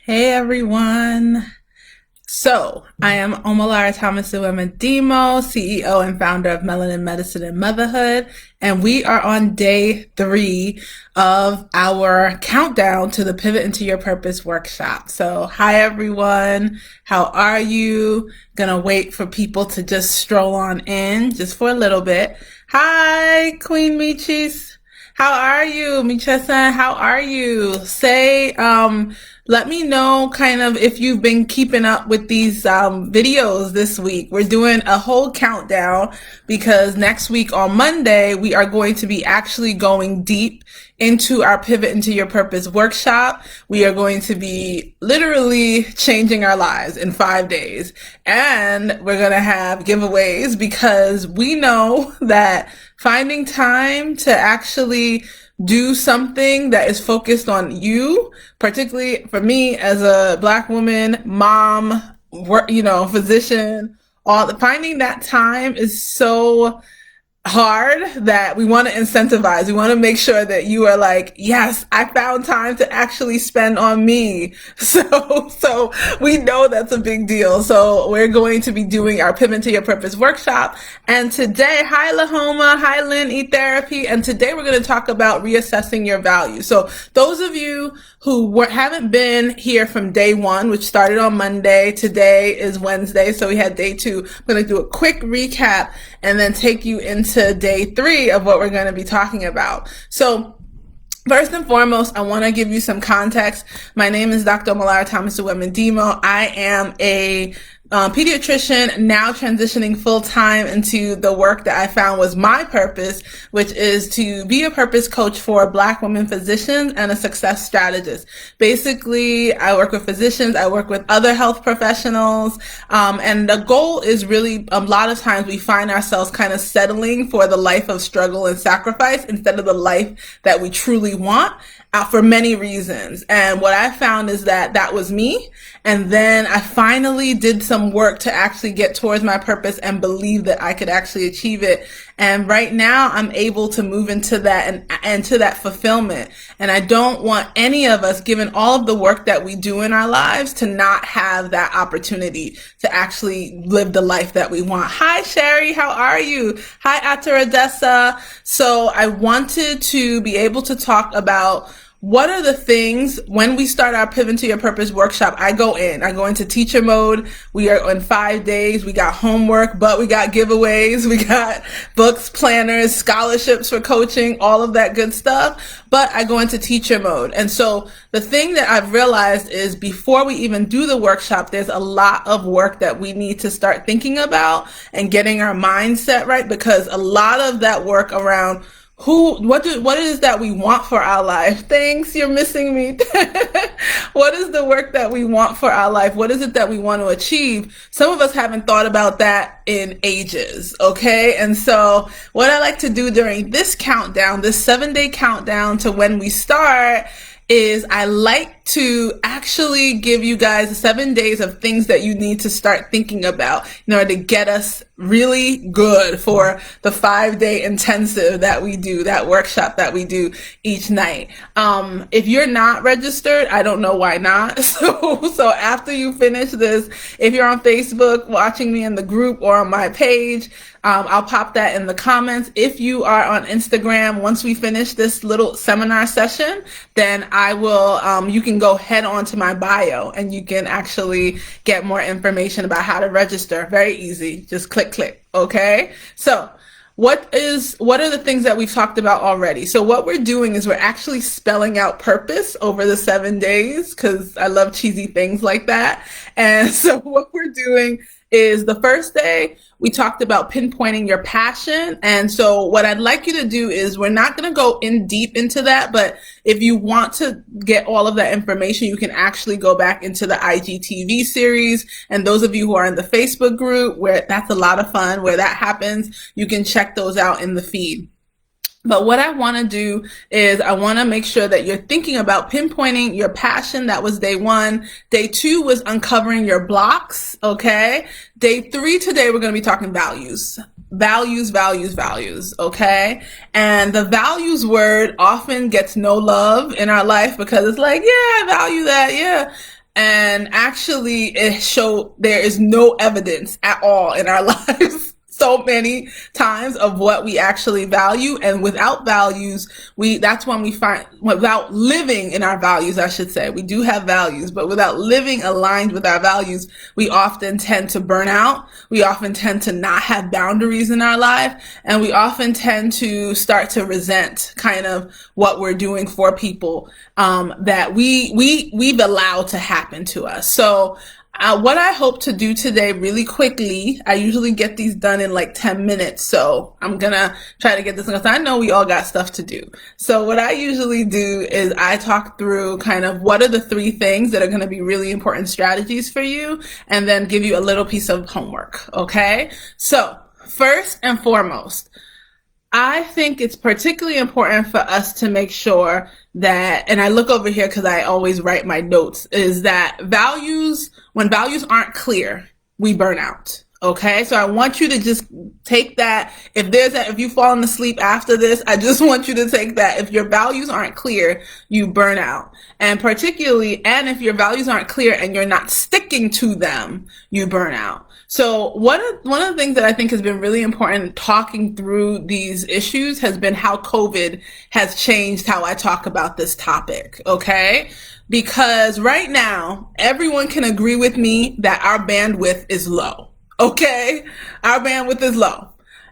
Hey everyone. So I am Omalara Thomas Demo, CEO and founder of Melanin Medicine and Motherhood, and we are on day 3 of our countdown to the Pivot into Your Purpose workshop. So hi everyone, how are you? Gonna wait for people to just stroll on in just for a little bit. Hi, Queen Michis. How are you, Michessa? How are you? Let me know kind of if you've been keeping up with these videos this week. We're doing a whole countdown because next week on Monday, we are going to be actually going deep into our Pivot into Your Purpose workshop. We are going to be literally changing our lives in 5 days. And we're going to have giveaways because we know that finding time to actually do something that is focused on you, particularly for me as a Black woman, mom, physician, finding that time is so hard that we want to incentivize. We want to make sure that you are like, yes, I found time to actually spend on me. So we know that's a big deal. So we're going to be doing our Pivot to Your Purpose workshop. And today, hi Lahoma, hi Lynn, Eat Therapy. And today we're going to talk about reassessing your values. So those of you who haven't been here from day 1, which started on Monday, today is Wednesday. So we had day 2. I'm going to do a quick recap and then take you into day 3 of what we're going to be talking about. So first and foremost, I want to give you some context. My name is Dr. Omalara Thomas Demo. I am a pediatrician, now transitioning full-time into the work that I found was my purpose, which is to be a purpose coach for Black women physicians and a success strategist. Basically, I work with physicians, I work with other health professionals, and the goal is really, a lot of times we find ourselves kind of settling for the life of struggle and sacrifice instead of the life that we truly want. For many reasons. And what I found is that was me. And then I finally did some work to actually get towards my purpose and believe that I could actually achieve it. And right now I'm able to move into that and to that fulfillment. And I don't want any of us, given all of the work that we do in our lives, to not have that opportunity to actually live the life that we want. Hi, Sherry. How are you? Hi, Ataradessa. So I wanted to be able to talk about what are the things when we start our Pivot to Your Purpose workshop. I go into teacher mode. We are in 5 days. We got homework, but we got giveaways. We got books, planners, scholarships for coaching, all of that good stuff. But I go into teacher mode. And so the thing that I've realized is before we even do the workshop, there's a lot of work that we need to start thinking about and getting our mindset right, because a lot of that work around what is that we want for our life? Thanks, you're missing me. What is the work that we want for our life? What is it that we want to achieve? Some of us haven't thought about that in ages, okay? And so what I like to do during this countdown, this 7-day countdown to when we start, is I like to actually give you guys 7 days of things that you need to start thinking about in order to get us really good for the 5-day intensive that we do, that workshop that we do each night. If you're not registered, I don't know why not. So after you finish this, if you're on Facebook watching me in the group or on my page, I'll pop that in the comments. If you are on Instagram, once we finish this little seminar session, then I will, you can go head on to my bio and you can actually get more information about how to register. Very easy. Just click. Okay. So what are the things that we've talked about already? So what we're doing is we're actually spelling out purpose over the 7 days, because I love cheesy things like that. And so what we're doing is the first day, we talked about pinpointing your passion. And so what I'd like you to do is, we're not going to go in deep into that, but if you want to get all of that information, you can actually go back into the IGTV series. And those of you who are in the Facebook group, where that's a lot of fun, where that happens, you can check those out in the feed. But what I want to do is I want to make sure that you're thinking about pinpointing your passion. That was day 1. Day 2 was uncovering your blocks. Okay. Day 3 today, we're going to be talking values. Values. Okay. And the values word often gets no love in our life because it's like, yeah, I value that. Yeah. And actually it showed there is no evidence at all in our lives so many times of what we actually value. And without values, that's when we find, without living in our values, I should say, we do have values, but without living aligned with our values, we often tend to burn out. We often tend to not have boundaries in our life. And we often tend to start to resent kind of what we're doing for people, that we've allowed to happen to us. So what I hope to do today really quickly, I usually get these done in like 10 minutes. So I'm going to try to get this done because I know we all got stuff to do. So what I usually do is I talk through kind of what are the 3 things that are going to be really important strategies for you, and then give you a little piece of homework. Okay. So first and foremost, I think it's particularly important for us to make sure that, and I look over here because I always write my notes, is that when values aren't clear, we burn out. Okay, so I want you to just take that. If you've fallen asleep after this, I just want you to take that. If your values aren't clear, you burn out. And if your values aren't clear and you're not sticking to them, you burn out. So one of the things that I think has been really important talking through these issues has been how COVID has changed how I talk about this topic. Okay. Because right now, everyone can agree with me that our bandwidth is low. Okay? Our bandwidth is low.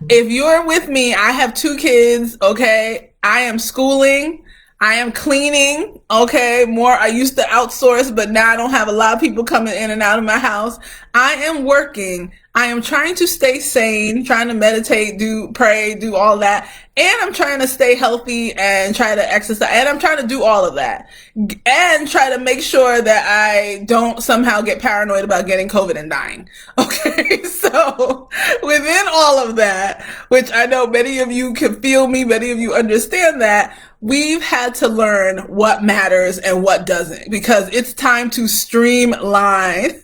If you're with me, I have 2 kids. Okay? I am schooling. I am cleaning. Okay? I used to outsource, but now I don't have a lot of people coming in and out of my house. I am working. I am trying to stay sane, trying to meditate, pray, do all that. And I'm trying to stay healthy and try to exercise. And I'm trying to do all of that. And try to make sure that I don't somehow get paranoid about getting COVID and dying. Okay. So within all of that, which I know many of you can feel me, many of you understand that, we've had to learn what matters and what doesn't, because it's time to streamline.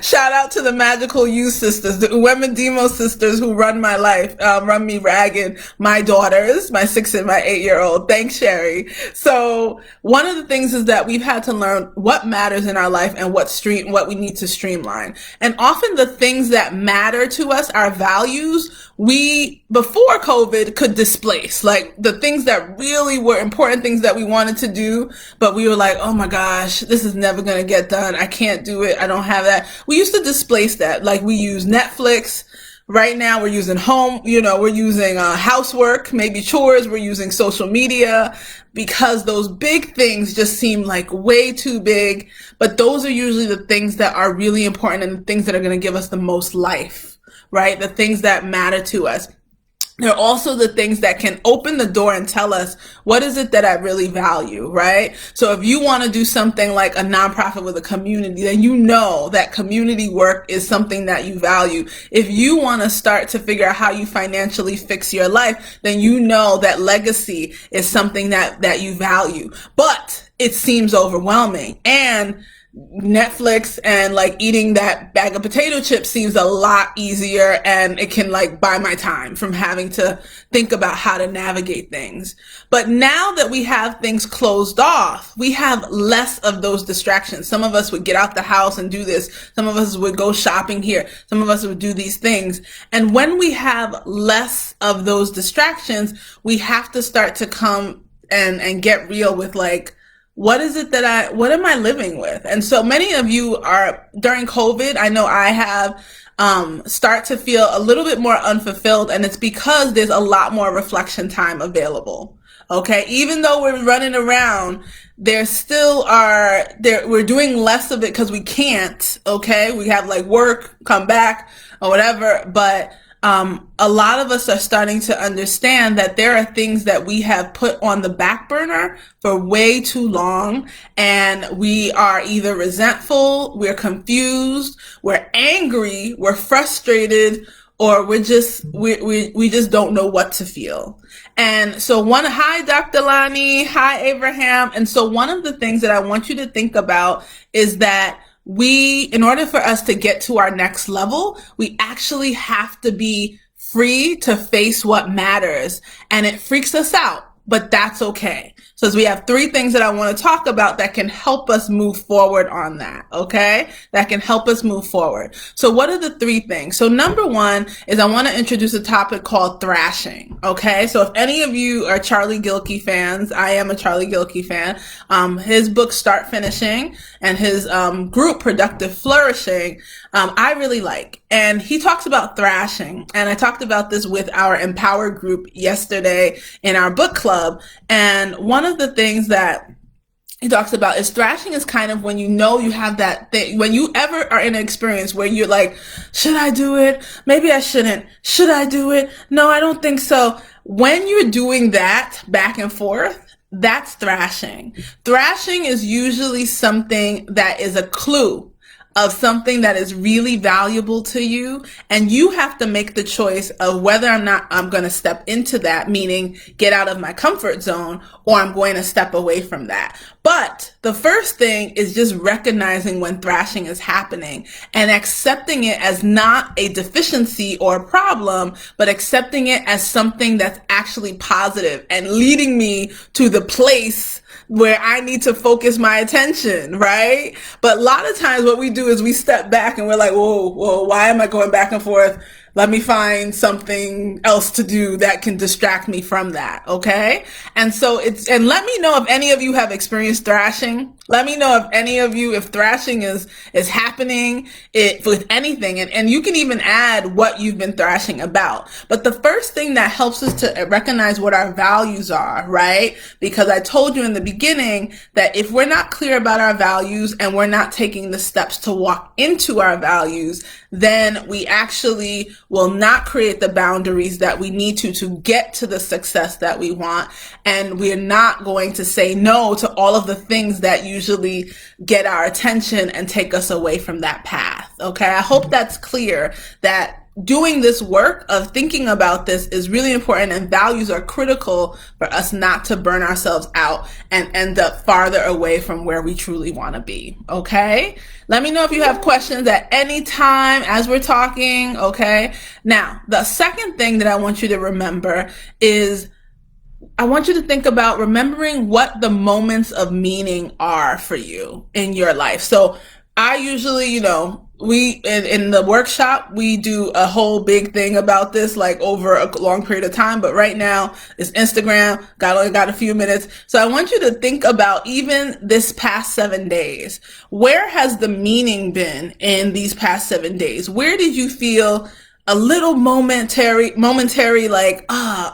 Shout out to the magical you sisters, the Uwema Demo sisters who run my life, run me ragged. My daughters, my 6 and my 8-year-old. Thanks, Sherry. So one of the things is that we've had to learn what matters in our life and what we need to streamline. And often the things that matter to us, our values, we, before COVID, could displace. Like the things that really were important things that we wanted to do, but we were like, oh my gosh, this is never going to get done. I can't do it. I don't have that. We used to displace that. Like we use Netflix. Right now we're using we're using housework, maybe chores. We're using social media because those big things just seem like way too big. But those are usually the things that are really important and the things that are going to give us the most life, right? The things that matter to us. They're also the things that can open the door and tell us, what is it that I really value, right? So if you want to do something like a nonprofit with a community, then you know that community work is something that you value. If you want to start to figure out how you financially fix your life, then you know that legacy is something that you value. But it seems overwhelming. And Netflix and like eating that bag of potato chips seems a lot easier, and it can like buy my time from having to think about how to navigate things. But now that we have things closed off, we have less of those distractions. Some of us would get out the house and do this. Some of us would go shopping here. Some of us would do these things. And when we have less of those distractions, we have to start to come and get real with like, what am I living with? And so many of you are, during COVID, I know I have, start to feel a little bit more unfulfilled, and it's because there's a lot more reflection time available. Okay. Even though we're running around, we're doing less of it because we can't. Okay. We have like work, come back or whatever, but a lot of us are starting to understand that there are things that we have put on the back burner for way too long, and we are either resentful, we're confused, we're angry, we're frustrated, or we just don't know what to feel. And so hi, Dr. Lani, hi, Abraham. And so one of the things that I want you to think about is that in order for us to get to our next level, we actually have to be free to face what matters. And it freaks us out. but that's okay. So we have 3 things that I want to talk about that can help us move forward on that, okay? That can help us move forward. So what are the 3 things? So number 1 is I want to introduce a topic called thrashing, okay? So if any of you are Charlie Gilkey fans, I am a Charlie Gilkey fan. His book Start Finishing and his group Productive Flourishing, I really like. And he talks about thrashing. And I talked about this with our Empower group yesterday in our book club. And one of the things that he talks about is thrashing is kind of when you know you have that thing, when you ever are in an experience where you're like, should I do it? Maybe I shouldn't. Should I do it? No, I don't think so. When you're doing that back and forth, that's thrashing. Thrashing is usually something that is a clue of something that is really valuable to you, and you have to make the choice of whether or not I'm going to step into that, meaning get out of my comfort zone, or I'm going to step away from that. But the first thing is just recognizing when thrashing is happening and accepting it as not a deficiency or a problem, but accepting it as something that's actually positive and leading me to the place where I need to focus my attention, right? But a lot of times what we do is we step back and we're like, whoa, why am I going back and forth? Let me find something else to do that can distract me from that, okay? And so and let me know if any of you have experienced thrashing. Let me know if any of you, if thrashing is happening with anything. And you can even add what you've been thrashing about. But the first thing that helps us to recognize what our values are, right? Because I told you in the beginning that if we're not clear about our values and we're not taking the steps to walk into our values, then we actually will not create the boundaries that we need to get to the success that we want. And we're not going to say no to all of the things that usually get our attention and take us away from that path. Okay. I hope that's clear that doing this work of thinking about this is really important, and values are critical for us not to burn ourselves out and end up farther away from where we truly want to be. Okay. Let me know if you have questions at any time as we're talking. Okay. Now, the second thing that I want you to remember is I want you to think about remembering what the moments of meaning are for you in your life. So I usually, we in the workshop, we do a whole big thing about this, like over a long period of time. But right now it's Instagram, only got a few minutes. So I want you to think about even this past 7 days. Where has the meaning been in these past 7 days? Where did you feel a little momentary like,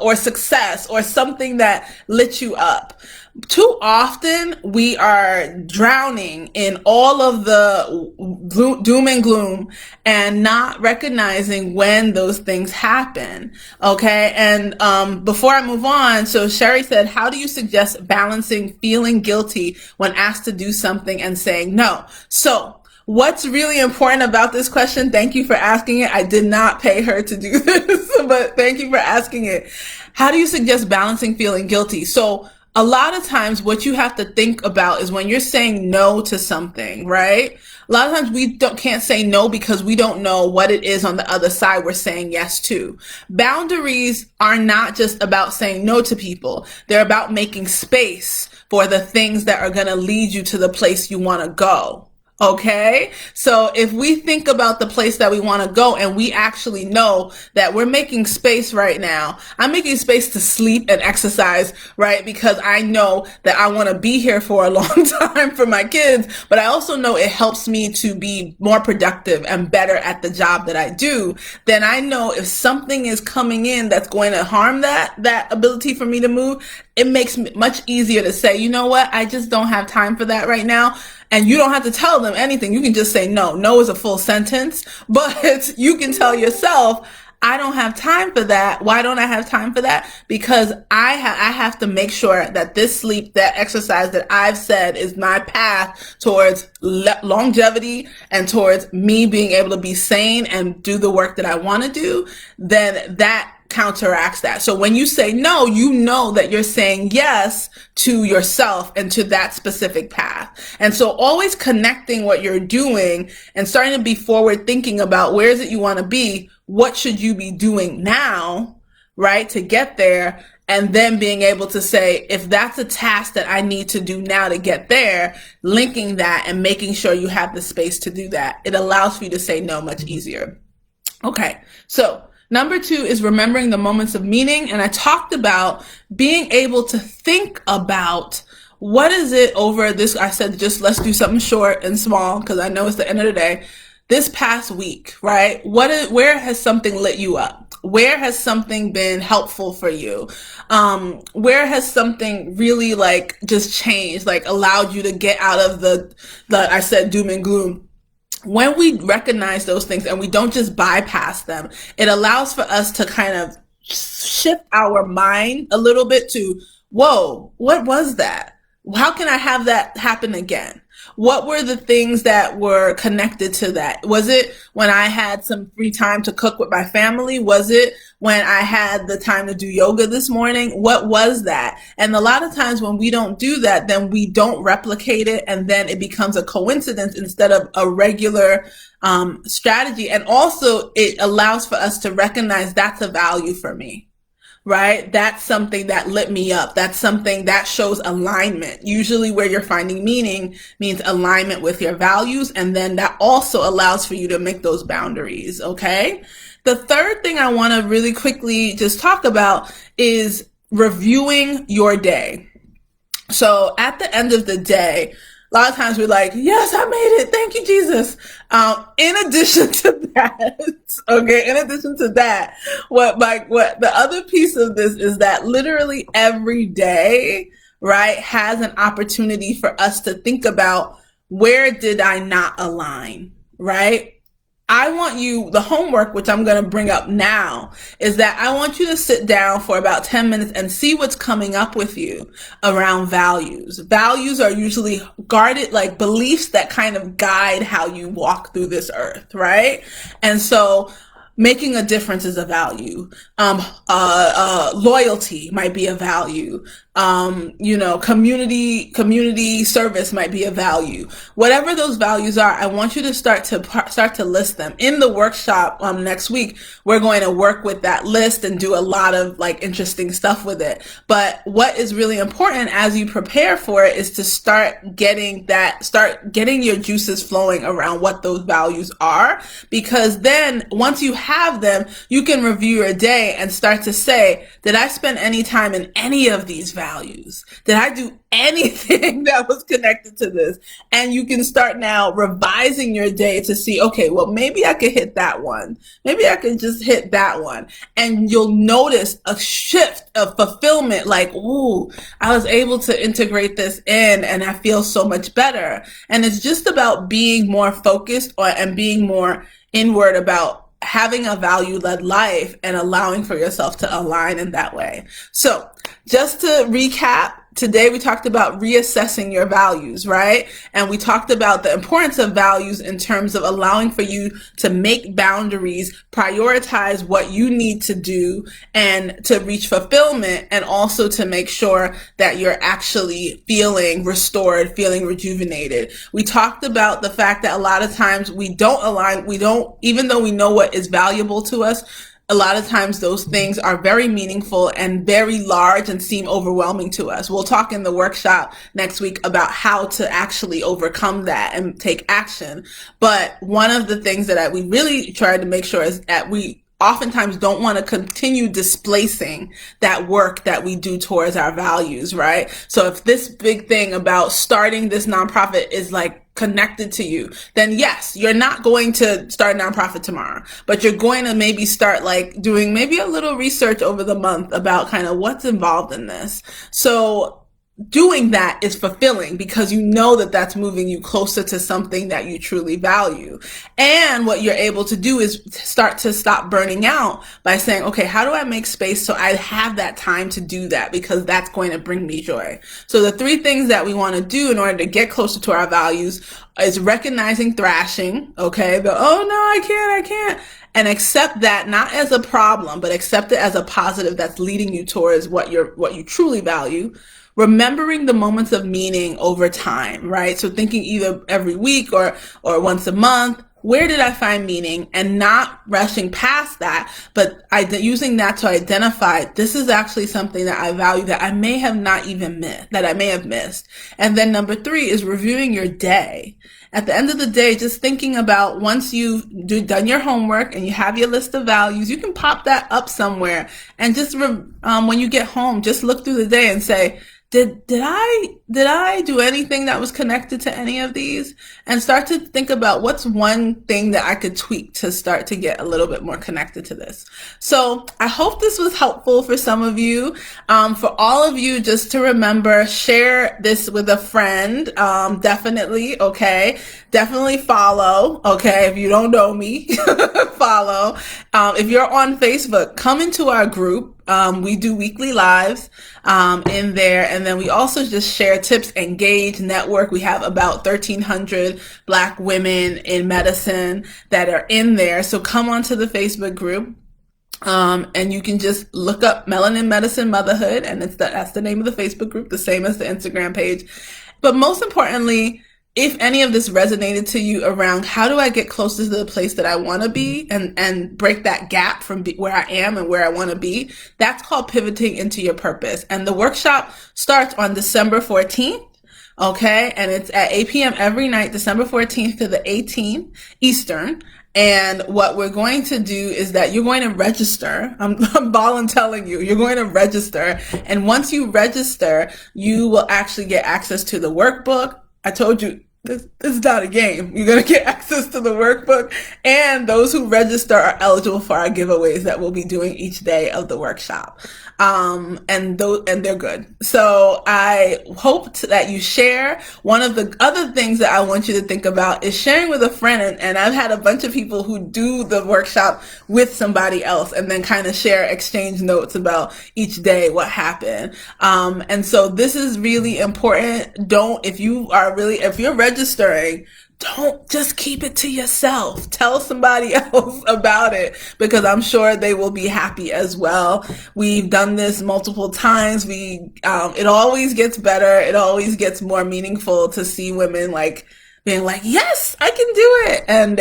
or success or something that lit you up? Too often we are drowning in all of the doom and gloom and not recognizing when those things happen. Okay. And, before I move on, so Sherry said, how do you suggest balancing feeling guilty when asked to do something and saying no? So what's really important about this question, thank you for asking it. I did not pay her to do this, but thank you for asking it. How do you suggest balancing feeling guilty? So a lot of times what you have to think about is when you're saying no to something, right? A lot of times we can't say no because we don't know what it is on the other side we're saying yes to. Boundaries are not just about saying no to people. They're about making space for the things that are going to lead you to the place you want to go. Okay. So if we think about the place that we want to go and we actually know that we're making space right now, I'm making space to sleep and exercise, right? Because I know that I want to be here for a long time for my kids, but I also know it helps me to be more productive and better at the job that I do. Then I know if something is coming in that's going to harm that ability for me to move, it makes it much easier to say, you know what? I just don't have time for that right now. And you don't have to tell them anything. You can just say no. No is a full sentence, but you can tell yourself, I don't have time for that. Why don't I have time for that? Because I have to make sure that this sleep, that exercise that I've said is my path towards longevity and towards me being able to be sane and do the work that I want to do. Then that counteracts that. So when you say no, you know that you're saying yes to yourself and to that specific path. And so always connecting what you're doing and starting to be forward thinking about where is it you want to be? What should you be doing now, right, to get there? and then being able to say, if that's a task that I need to do now to get there, linking that and making sure you have the space to do that. It allows for you to say no much easier. Okay, so number 2 is remembering the moments of meaning. And I talked about being able to think about what is it over this. I said, just let's do something short and small because I know it's the end of the day. This past week, right? Where has something lit you up? Where has something been helpful for you? Where has something really like just changed, like allowed you to get out of the I said doom and gloom? When we recognize those things and we don't just bypass them, it allows for us to kind of shift our mind a little bit to, whoa, what was that? How can I have that happen again? What were the things that were connected to that? Was it when I had some free time to cook with my family? Was it when I had the time to do yoga this morning? What was that? And a lot of times when we don't do that, then we don't replicate it, and then it becomes a coincidence instead of a regular strategy. And also it allows for us to recognize that's a value for me. Right? That's something that lit me up. That's something that shows alignment. Usually where you're finding meaning means alignment with your values. And then that also allows for you to make those boundaries. Okay. The third thing I want to really quickly just talk about is reviewing your day. So at the end of the day, a lot of times we're like, yes, I made it. Thank you, Jesus. In addition to that, what the other piece of this is that literally every day, right, has an opportunity for us to think about, where did I not align, right? I want you, the homework, which I'm going to bring up now, is that I want you to sit down for about 10 minutes and see what's coming up with you around values. Values are usually guarded, like beliefs that kind of guide how you walk through this earth, right? And so making a difference is a value. Loyalty might be a value. Community service might be a value. Whatever those values are, I want you to start to list them. In the workshop next week, we're going to work with that list and do a lot of like interesting stuff with it. But what is really important as you prepare for it is to start getting your juices flowing around what those values are, because then once you have them, you can review your day and start to say, did I spend any time in any of these values? Did I do anything that was connected to this? And you can start now revising your day to see, okay, well, maybe I could hit that one. Maybe I could just hit that one. And you'll notice a shift of fulfillment, like, ooh, I was able to integrate this in and I feel so much better. And it's just about being more focused and being more inward about having a value-led life and allowing for yourself to align in that way. So just to recap, today we talked about reassessing your values, right? And we talked about the importance of values in terms of allowing for you to make boundaries, prioritize what you need to do and to reach fulfillment, and also to make sure that you're actually feeling restored, feeling rejuvenated. We talked about the fact that a lot of times we don't align, even though we know what is valuable to us, a lot of times those things are very meaningful and very large and seem overwhelming to us. We'll talk in the workshop next week about how to actually overcome that and take action. But one of the things that we really try to make sure is that we oftentimes don't want to continue displacing that work that we do towards our values, right? So if this big thing about starting this nonprofit is like connected to you, then yes, you're not going to start a nonprofit tomorrow, but you're going to maybe start like doing maybe a little research over the month about kind of what's involved in this. So doing that is fulfilling because you know that that's moving you closer to something that you truly value. And what you're able to do is start to stop burning out by saying, okay, how do I make space so I have that time to do that, because that's going to bring me joy. So the 3 things that we want to do in order to get closer to our values is recognizing thrashing, okay? Oh no, I can't. And accept that not as a problem, but accept it as a positive that's leading you towards what you truly value. Remembering the moments of meaning over time, right? So thinking either every week or once a month, where did I find meaning, and not rushing past that, but using that to identify this is actually something that I value that I may have not even missed, that I may have missed. And then number 3 is reviewing your day. At the end of the day, just thinking about once you've done your homework and you have your list of values, you can pop that up somewhere and just when you get home, just look through the day and say, did I do anything that was connected to any of these? And start to think about what's one thing that I could tweak to start to get a little bit more connected to this. So I hope this was helpful for some of you. For all of you, just to remember, share this with a friend. Definitely, okay? Definitely follow, okay? If you don't know me, follow. If you're on Facebook, come into our group. We do weekly lives in there, and then we also just share tips, engage, network. We have about 1,300 Black women in medicine that are in there. So come onto the Facebook group. And you can just look up Melanin Medicine Motherhood, and that's the name of the Facebook group, the same as the Instagram page. But most importantly, if any of this resonated to you around how do I get closer to the place that I want to be and break that gap from where I am and where I want to be, that's called pivoting into your purpose. And the workshop starts on December 14th. Okay. And it's at 8 p.m. every night, December 14th to the 18th Eastern. And what we're going to do is that you're going to register. I'm volunteering you. You're going to register. And once you register, you will actually get access to the workbook. I told you, this is not a game. You're going to get access to the workbook, and those who register are eligible for our giveaways that we'll be doing each day of the workshop. And they're good. So I hope that you share. One of the other things that I want you to think about is sharing with a friend. And I've had a bunch of people who do the workshop with somebody else and then kind of exchange notes about each day, what happened. And so this is really important. If you're registering, don't just keep it to yourself. Tell somebody else about it, because I'm sure they will be happy as well. We've done this multiple times. It always gets better. It always gets more meaningful to see women being like, yes, I can do it. And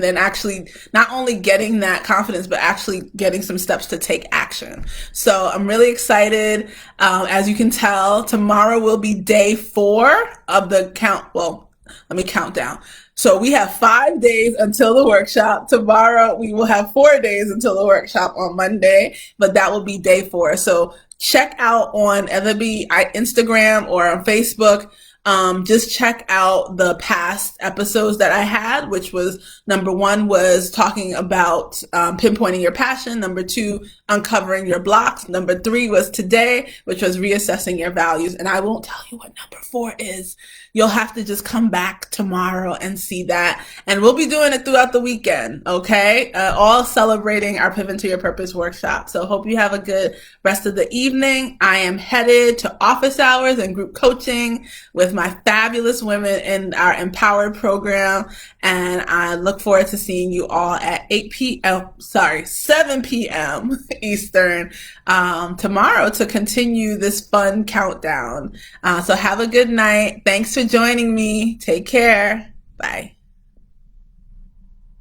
then actually not only getting that confidence, but actually getting some steps to take action. So I'm really excited. As you can tell, tomorrow will be day 4 of the count. Well, let me count down. So we have 5 days until the workshop. Tomorrow we will have 4 days until the workshop on Monday, but that will be day 4. So check out on either Instagram or on Facebook. Just check out the past episodes that I had, which was number 1 was talking about pinpointing your passion. Number 2, uncovering your blocks. Number 3 was today, which was reassessing your values. And I won't tell you what number 4 is. You'll have to just come back tomorrow and see that. And we'll be doing it throughout the weekend, okay? All celebrating our Pivot to Your Purpose workshop. So hope you have a good rest of the evening. I am headed to office hours and group coaching with my fabulous women in our Empowered program. And I look forward to seeing you all at 7 p.m. Eastern tomorrow to continue this fun countdown. So have a good night. Thanks for joining me. Take care. Bye.